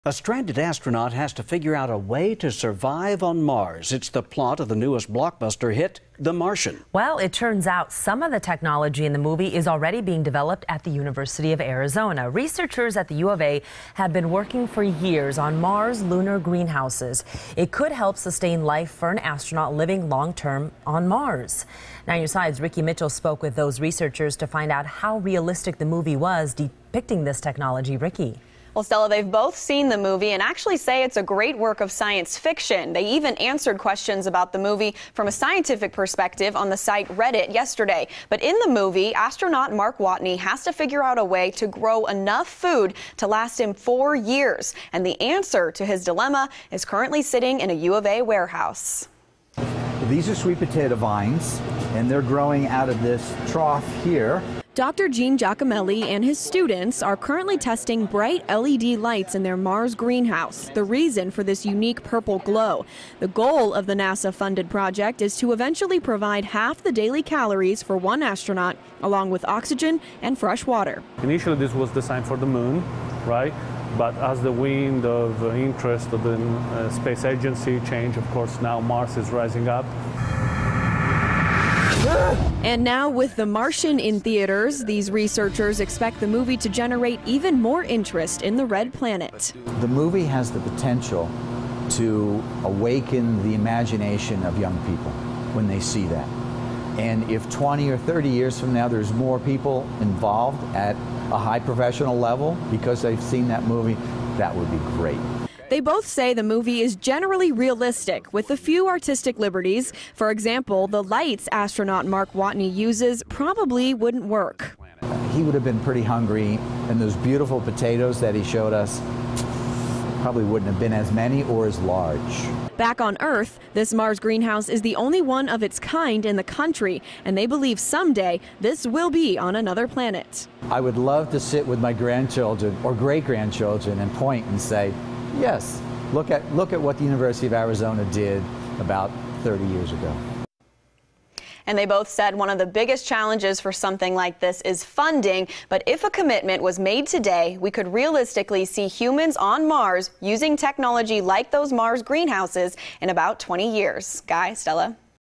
A stranded astronaut has to figure out a way to survive on Mars. It's the plot of the newest blockbuster hit, The Martian. Well, it turns out some of the technology in the movie is already being developed at the University of Arizona. Researchers at the U of A have been working for years on Mars lunar greenhouses. It could help sustain life for an astronaut living long-term on Mars. 9 News Side's Ricky Mitchell spoke with those researchers to find out how realistic the movie was depicting this technology. Ricky. Well, Stella, they've both seen the movie and actually say it's a great work of science fiction. They even answered questions about the movie from a scientific perspective on the site Reddit yesterday. But in the movie, astronaut Mark Watney has to figure out a way to grow enough food to last him 4 years. And the answer to his dilemma is currently sitting in a U of A warehouse. These are sweet potato vines, and they're growing out of this trough here. Dr. Gene Giacomelli and his students are currently testing bright LED lights in their Mars greenhouse, the reason for this unique purple glow. The goal of the NASA-funded project is to eventually provide half the daily calories for one astronaut, along with oxygen and fresh water. Initially, this was designed for the moon, right? But as the wind of interest of the space agency changed, of course, now Mars is rising up. And now with The Martian in theaters, these researchers expect the movie to generate even more interest in the red planet. The movie has the potential to awaken the imagination of young people when they see that. And if 20 or 30 years from now there's more people involved at a high professional level because they've seen that movie, that would be great. They both say the movie is generally realistic, with a few artistic liberties. For example, the lights astronaut Mark Watney uses probably wouldn't work. He would have been pretty hungry, and those beautiful potatoes that he showed us probably wouldn't have been as many or as large. Back on Earth, this Mars greenhouse is the only one of its kind in the country, and they believe someday this will be on another planet. I would love to sit with my grandchildren or great-grandchildren and point and say, yes, look at what the University of Arizona did about 30 years ago. And they both said one of the biggest challenges for something like this is funding. But if a commitment was made today, we could realistically see humans on Mars using technology like those Mars greenhouses in about 20 years. Guy, Stella.